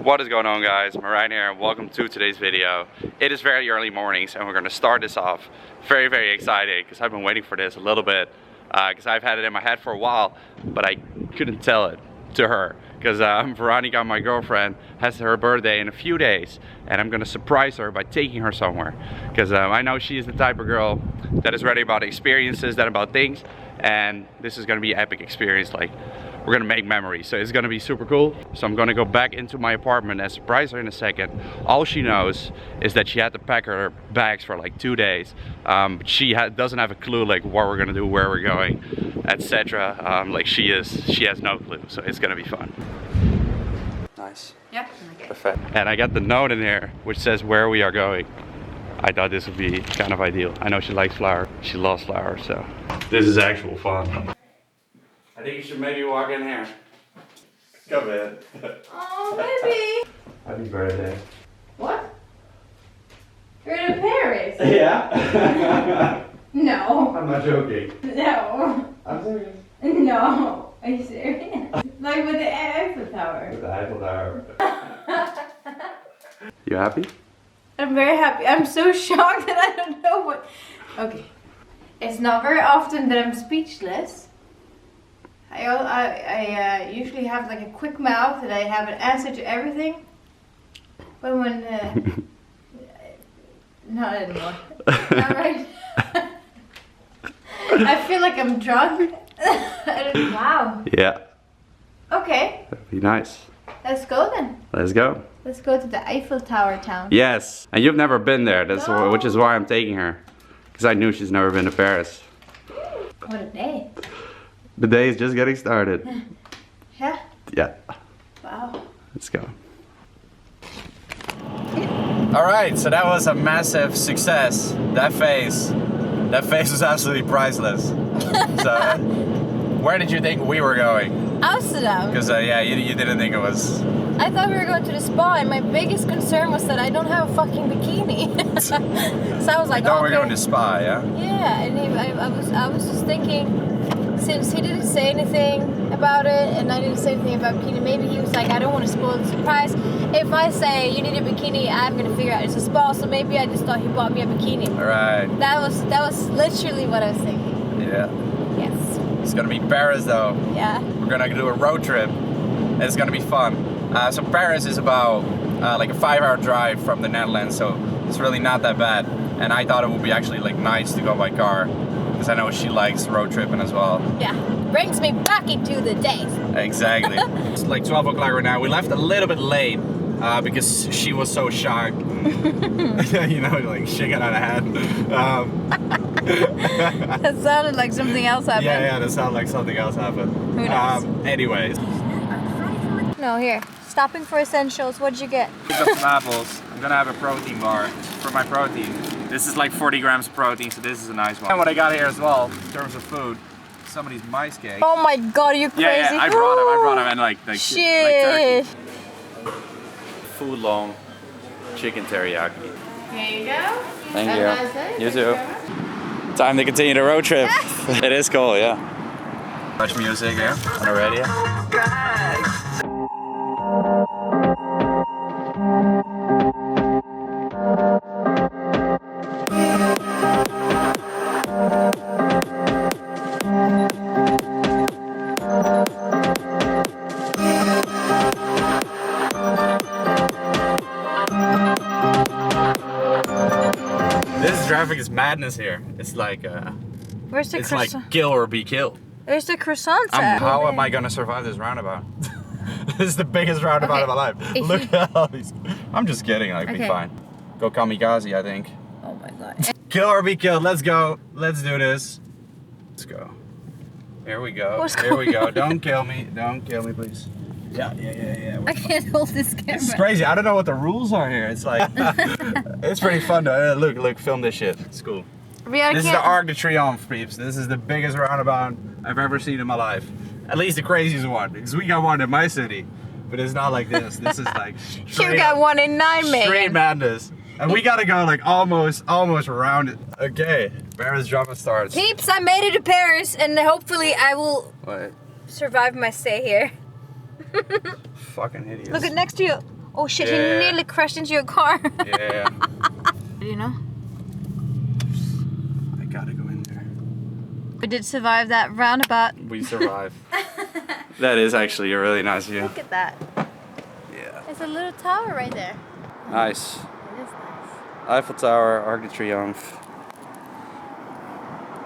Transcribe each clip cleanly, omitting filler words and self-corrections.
What is going on, guys? I'm right here and welcome to today's video. It is very early mornings and we're going to start this off very excited because I've been waiting for this a little bit because I've had it in my head for a while, but I couldn't tell it to her because Veronica, my girlfriend, has her birthday in a few days and I'm going to surprise her by taking her somewhere because I know she is the type of girl that is ready about experiences than about things, and this is going to be an epic experience. Like, we're gonna make memories, so it's gonna be super cool. So I'm gonna go back into my apartment and surprise her in a second. All she knows is that she had to pack her bags for like 2 days. She doesn't have a clue like what we're gonna do, where we're going, etc. Like she has no clue, so it's gonna be fun. Nice. Yeah. Okay. Perfect. And I got the note in here which says where we are going. I thought this would be kind of ideal. I know she likes flowers. She loves flowers, so this is actual fun. I think you should maybe walk in here. Come in. Oh, baby. Happy birthday. What? You're in Paris? Yeah? No. I'm not joking. No. I'm serious. No. Are you serious? Like with the Eiffel Tower. With the Eiffel Tower. You happy? I'm very happy. I'm so shocked that I don't know what... Okay. It's not very often that I'm speechless. I usually have like a quick mouth and I have an answer to everything. But when... not anymore. Not right. I feel like I'm drunk. Wow. Yeah. Okay. That'd be nice. Let's go then. Let's go. Let's go to the Eiffel Tower town. Yes. And you've never been there, No. which is why I'm taking her. Because I knew she's never been to Paris. What a day. The day is just getting started. Yeah? Yeah. Wow. Let's go. Alright, so that was a massive success. That face was absolutely priceless. So, where did you think we were going? Amsterdam. Because yeah, you didn't think it was... I thought we were going to the spa, and my biggest concern was that I don't have a fucking bikini. So I was like, I thought okay. we were going to spa, yeah? Yeah, and I was just thinking, since he didn't say anything about it, and I didn't say anything about bikini, maybe he was like, I don't want to spoil the surprise. If I say you need a bikini, I'm gonna figure out it's a spa. So maybe I just thought he bought me a bikini. Alright. That was literally what I was thinking. Yeah. Yes. It's gonna be Paris though. Yeah. We're gonna do a road trip. It's gonna be fun. So Paris is about like a 5-hour drive from the Netherlands, so it's really not that bad. And I thought it would be actually like nice to go by car, because I know she likes road tripping as well. Yeah, brings me back into the days. Exactly. It's like 12 o'clock right now. We left a little bit late because she was so shocked. You know, like shaking on her head. That sounded like something else happened. Yeah, that sounded like something else happened. Who knows? Anyways. No, here. Stopping for essentials. What'd you get? I got some apples. I'm gonna have a protein bar for my protein. This is like 40 grams of protein, so this is a nice one. And what I got here as well, in terms of food, some of these mice cakes. Oh my god, are you crazy? Yeah, I brought them, and like shit. Like turkey. Food long chicken teriyaki. Here you go. Thank Have you. a nice day. You too. Time to continue the road trip. Yes. It is cool, yeah. Much music here on the radio. This traffic is madness here. It's like Where's the croissant? It's like kill or be killed. Where's the croissants at? How am I gonna survive this roundabout? This is the biggest roundabout of my life. Look at all these. I'm just kidding, I'll be fine. Go kamikaze, I think. Oh my god. Kill or be killed, let's go. Let's do this. Let's go. Here we go. Here we go. Don't kill me, please. Yeah. I can't hold this camera. It's crazy, I don't know what the rules are here. It's like, it's pretty fun though. Look, film this shit. It's cool. This is the Arc de Triomphe, peeps. This is the biggest roundabout I've ever seen in my life. At least the craziest one, because we got one in my city, but it's not like this. This is like you got one in 9 million. Straight madness. And we gotta go like almost around it. Okay, Paris drama starts. Peeps, I made it to Paris, and hopefully I will survive my stay here. Fucking hideous. Look at next to you. Oh shit, Yeah. he nearly crashed into your car. Yeah. You know? I gotta go in there. We did survive that roundabout. We survived. That is actually a really nice view. Look at that. Yeah. There's a little tower right there. Nice. It is nice. Eiffel Tower, Arc de Triomphe.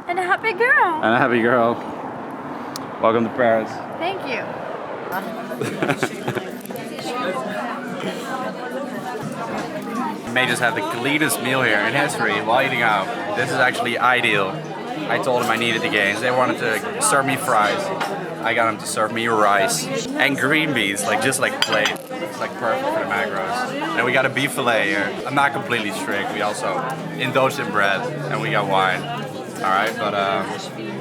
And a happy girl. And a happy girl. Welcome to Paris. Thank you. You may just have the cleanest meal here in history while eating out. This is actually ideal. I told them I needed the gains. They wanted to serve me fries. I got them to serve me rice and green beans, like just like plain. It's like perfect for the macros. And we got a beef fillet here. I'm not completely strict. We also indulged in bread and we got wine. All right, but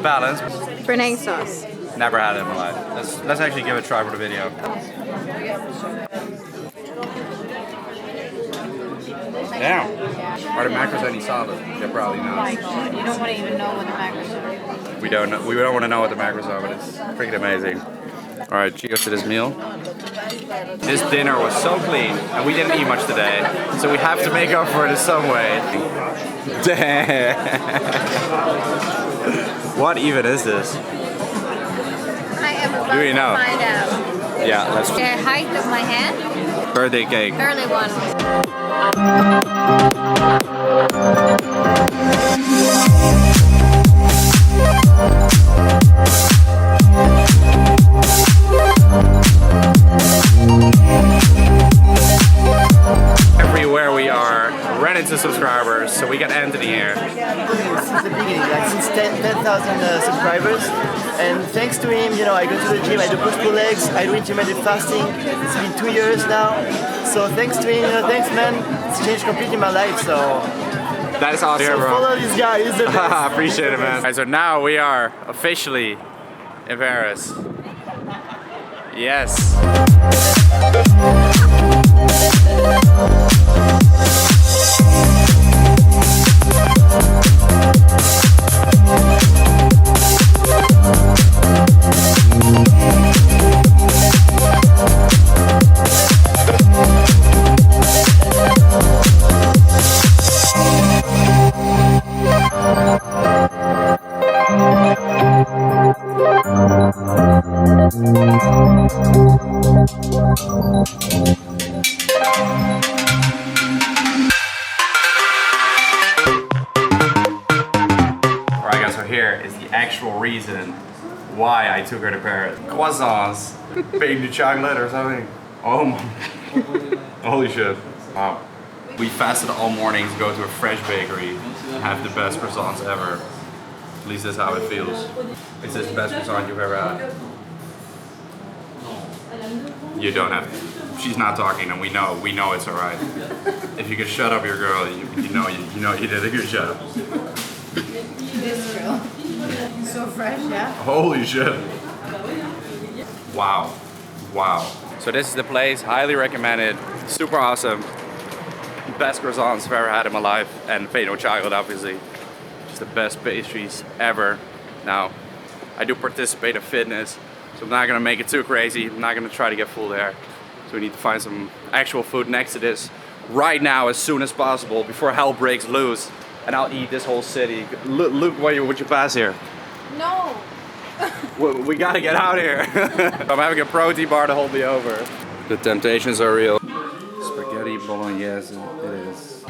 balance. Béarnaise sauce. Never had it in my life. Let's actually give it a try for the video. Damn. Are the macros any solid? They're probably Oh not. my god, you don't want to even know what the macros are. We don't know. We don't want to know what the macros are, but it's freaking amazing. All right, cheers to this meal. This dinner was so clean, and we didn't eat much today, so we have to make up for it in some way. Damn. What even is this? I am about Do you know? to find out. Yeah, let's. The height of my hand? Birthday cake. Early one. Everywhere we are, ran into subscribers, so we got Anthony here. Since the beginning, like since 10,000 subscribers, and thanks to him, you know, I go to the gym, I do push-pull legs, I do intermittent fasting. It's been 2 years now, so thanks to him, you know, thanks man, it's changed completely my life. So That's awesome, so bro. follow this guy, he's the best. Appreciate it, man. Alright, so now we are officially in Paris. Yes. Alright guys, so here is the actual reason why I took her to Paris. Croissants, baby chocolate or something. Oh my, holy shit. Wow. We fasted all morning to go to a fresh bakery and have the best croissants ever. At least that's how it feels. Is this the best croissant you've ever had? You don't have to. She's not talking and we know it's alright. If you could shut up your girl, you know you did a good job. This girl. So fresh, yeah? Holy shit. Wow. Wow. So this is the place, highly recommended, super awesome. Best croissants I've ever had in my life, and Fado chocolate obviously. Just the best pastries ever. Now, I do participate in fitness, so I'm not gonna make it too crazy. I'm not gonna try to get full there. So we need to find some actual food next to this right now as soon as possible before hell breaks loose. And I'll eat this whole city. Look what you pass here. No. We gotta get out here. I'm having a protein bar to hold me over. The temptations are real. Spaghetti bolognese, it is.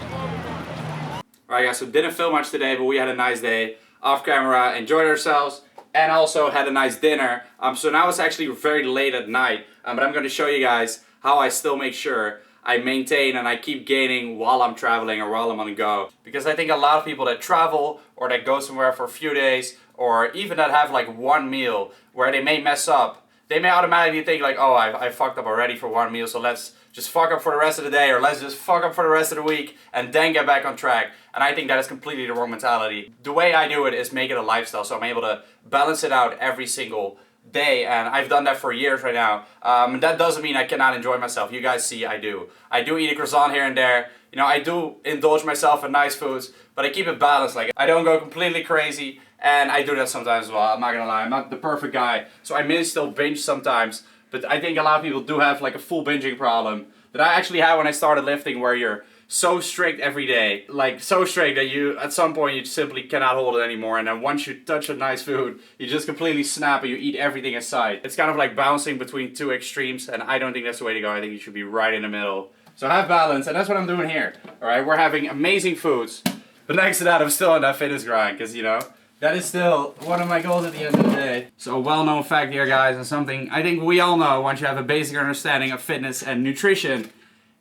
Alright guys, so didn't film much today, but we had a nice day off camera, enjoyed ourselves, and also had a nice dinner. So now it's actually very late at night, but I'm gonna show you guys how I still make sure I maintain and I keep gaining while I'm traveling or while I'm on the go. Because I think a lot of people that travel or that go somewhere for a few days or even that have like one meal where they may mess up, they may automatically think like, oh, I fucked up already for one meal, so let's just fuck up for the rest of the day, or let's just fuck up for the rest of the week and then get back on track. And I think that is completely the wrong mentality. The way I do it is make it a lifestyle, so I'm able to balance it out every single day, and I've done that for years right now. That doesn't mean I cannot enjoy myself. You guys see I do. I do eat a croissant here and there. You know, I do indulge myself in nice foods, but I keep it balanced. Like, I don't go completely crazy, and I do that sometimes as well. I'm not gonna lie, I'm not the perfect guy, so I may still binge sometimes, but I think a lot of people do have like a full binging problem. that I actually had when I started lifting, where you're so strict every day, like so strict that you at some point you simply cannot hold it anymore, and then once you touch a nice food you just completely snap and you eat everything aside. It's kind of like bouncing between two extremes, and I don't think that's the way to go. I think you should be right in the middle. So have balance, and that's what I'm doing here. Alright, we're having amazing foods, but next to that I'm still on that fitness grind, because you know, that is still one of my goals at the end of the day. So a well-known fact here, guys, and something I think we all know once you have a basic understanding of fitness and nutrition,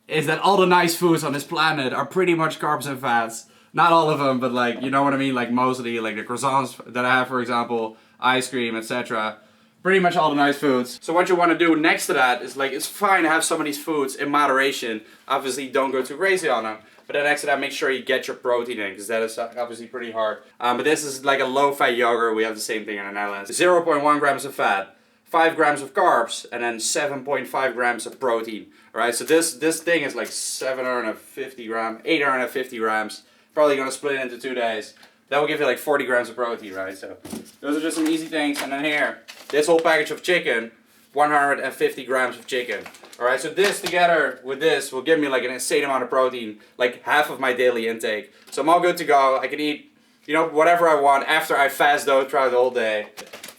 is that all the nice foods on this planet are pretty much carbs and fats. Not all of them, but like, you know what I mean? Like mostly, like the croissants that I have, for example, ice cream, etc. Pretty much all the nice foods. So what you want to do next to that is like, it's fine to have some of these foods in moderation. Obviously, don't go too crazy on them. But then next to that, make sure you get your protein in, because that is obviously pretty hard. But this is like a low-fat yogurt. We have the same thing in the Netherlands. 0.1 grams of fat, 5 grams of carbs, and then 7.5 grams of protein. Alright, so this thing is like 750 grams, 850 grams. Probably gonna split it into 2 days. That will give you like 40 grams of protein, right? So those are just some easy things. And then here, this whole package of chicken, 150 grams of chicken. Alright, so this together with this will give me like an insane amount of protein, like half of my daily intake. So I'm all good to go. I can eat, you know, whatever I want after I fast though throughout the whole day.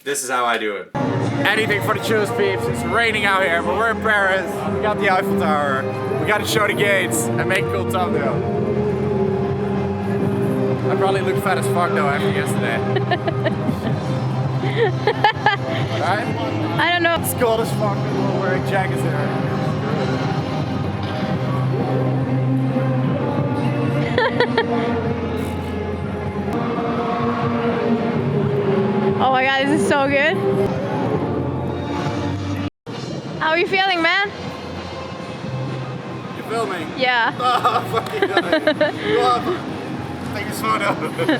This is how I do it. Anything for the choose, peeps. It's raining out here, but we're in Paris. We got the Eiffel Tower. We got to show the gates and make a cool thumbnail. I probably look fat as fuck though after yesterday. Alright? I don't know. It's cold as fuck. We're wearing jackets here. Oh my god, this is so good. How are you feeling, man? You filming? Yeah. Oh, fucking God. Take this photo. We've been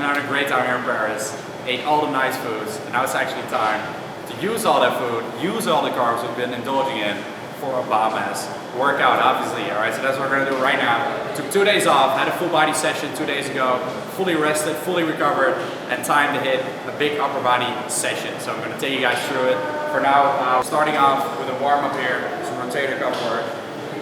having a great time here in Paris. Ate all the nice foods, and now it's actually time to use all that food, use all the carbs we've been indulging in for a bomb-ass workout, obviously. Alright, so that's what we're gonna do right now. Took 2 days off, had a full body session 2 days ago, fully rested, fully recovered, and time to hit a big upper body session. So I'm gonna take you guys through it. For now, starting off with a warm-up here, some rotator cuff work,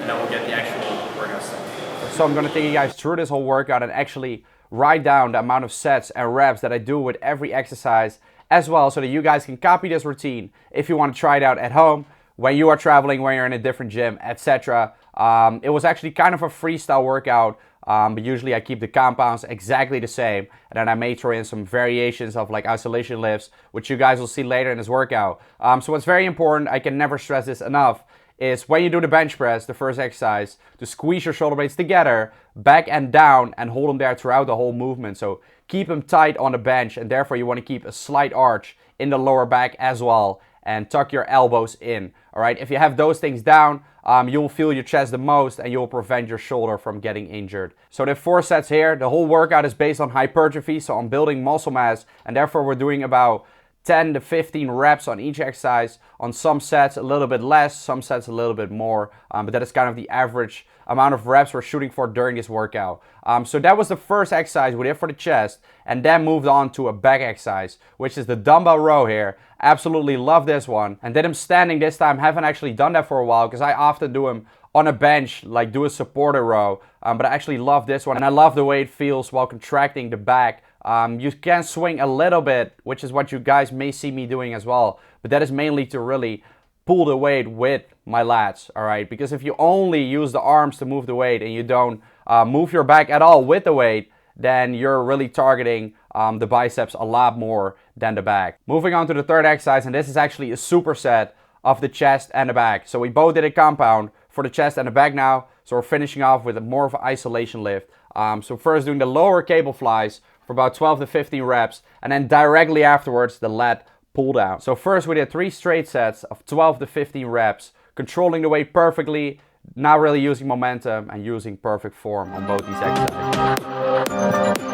and then we'll get the actual workout started. So I'm gonna take you guys through this whole workout and actually write down the amount of sets and reps that I do with every exercise as well, so that you guys can copy this routine if you want to try it out at home, when you are traveling, when you're in a different gym, etc. It was actually kind of a freestyle workout, but usually I keep the compounds exactly the same, and then I may throw in some variations of like isolation lifts, which you guys will see later in this workout. So what's very important, I can never stress this enough, is when you do the bench press, the first exercise, to squeeze your shoulder blades together, back and down, and hold them there throughout the whole movement. So keep them tight on the bench, and therefore you want to keep a slight arch in the lower back as well, and tuck your elbows in. Alright, if you have those things down, you'll feel your chest the most, and you'll prevent your shoulder from getting injured. So the 4 sets here, the whole workout is based on hypertrophy, so on building muscle mass, and therefore we're doing about 10 to 15 reps on each exercise. On some sets a little bit less, some sets a little bit more, but that is kind of the average amount of reps we're shooting for during this workout. So that was the first exercise we did for the chest, and then moved on to a back exercise, which is the dumbbell row here. Absolutely love this one, and did them standing this time. Haven't actually done that for a while, because I often do them on a bench, like do a supporter row, but I actually love this one, and I love the way it feels while contracting the back. You can swing a little bit, which is what you guys may see me doing as well, but that is mainly to really pull the weight with my lats, alright? Because if you only use the arms to move the weight and you don't move your back at all with the weight, then you're really targeting the biceps a lot more than the back. Moving on to the third exercise, and this is actually a superset of the chest and the back. So we both did a compound for the chest and the back now, so we're finishing off with more of an isolation lift. So first doing the lower cable flies for about 12 to 15 reps, and then directly afterwards the lat pull down. So first we did 3 straight sets of 12 to 15 reps, controlling the weight perfectly, not really using momentum, and using perfect form on both these exercises.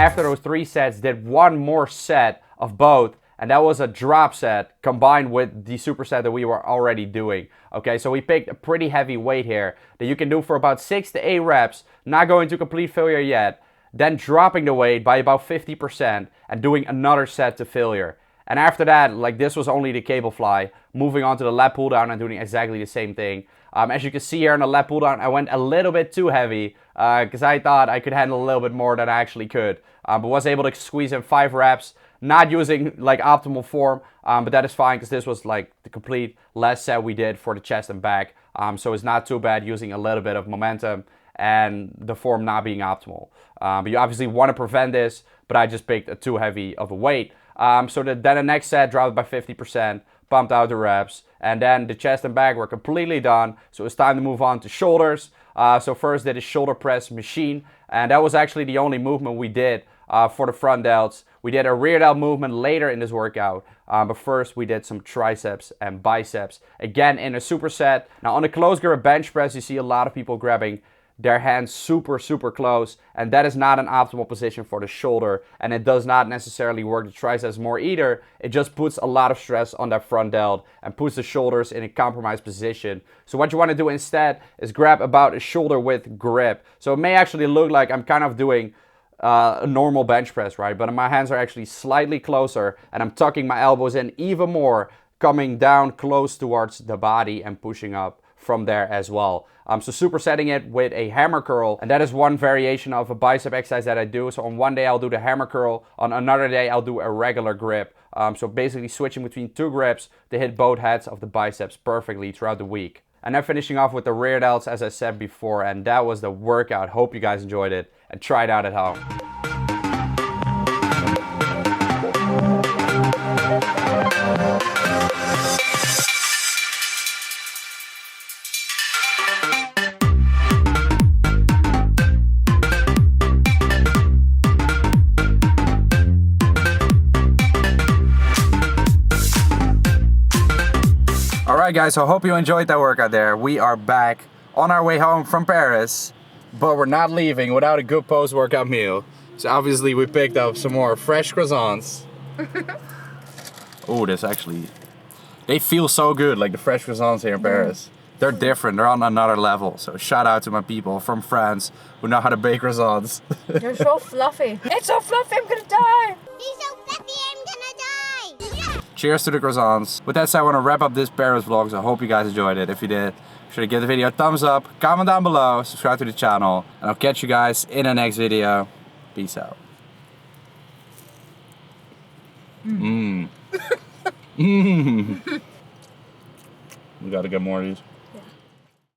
after those 3 sets, did 1 more set of both, and that was a drop set combined with the superset that we were already doing. Okay, so we picked a pretty heavy weight here that you can do for about 6 to 8 reps, not going to complete failure yet, then dropping the weight by about 50% and doing another set to failure. And after that, like, this was only the cable fly, moving on to the lat pull down and doing exactly the same thing. As you can see here on the lat pull down, I went a little bit too heavy because I thought I could handle a little bit more than I actually could. But was able to squeeze in 5 reps, not using like optimal form, but that is fine because this was like the complete last set we did for the chest and back. So it's not too bad using a little bit of momentum and the form not being optimal. But you obviously want to prevent this, but I just picked a too heavy of a weight. So then the next set dropped by 50%, pumped out the reps, and then the chest and back were completely done. So it's time to move on to shoulders. So first did a shoulder press machine, and that was actually the only movement we did for the front delts. We did a rear delt movement later in this workout, but first we did some triceps and biceps, again in a superset. Now on the close grip bench press, you see a lot of people grabbing their hands super close, and that is not an optimal position for the shoulder, and it does not necessarily work the triceps more either. It just puts a lot of stress on that front delt and puts the shoulders in a compromised position. So what you want to do instead is grab about a shoulder width grip. So it may actually look like I'm kind of doing a normal bench press, right? But my hands are actually slightly closer, and I'm tucking my elbows in even more, coming down close towards the body and pushing up from there as well. So supersetting it with a hammer curl, and that is one variation of a bicep exercise that I do. So on one day I'll do the hammer curl, on another day I'll do a regular grip. So basically switching between 2 grips to hit both heads of the biceps perfectly throughout the week. And then finishing off with the rear delts, as I said before, and that was the workout. Hope you guys enjoyed it and try it out at home. Alright guys, so I hope you enjoyed that workout there. We are back on our way home from Paris, but we're not leaving without a good post-workout meal. So obviously we picked up some more fresh croissants. Oh, this actually, they feel so good, like the fresh croissants here in Paris. They're different, they're on another level. So shout out to my people from France who know how to bake croissants. They're so fluffy. It's so fluffy, I'm gonna die. He's so fluffy, I'm gonna die. Cheers to the croissants. With that said, I want to wrap up this Paris vlog, so I hope you guys enjoyed it. If you did, be sure to give the video a thumbs up, comment down below, subscribe to the channel, and I'll catch you guys in the next video. Peace out. We gotta get more of these.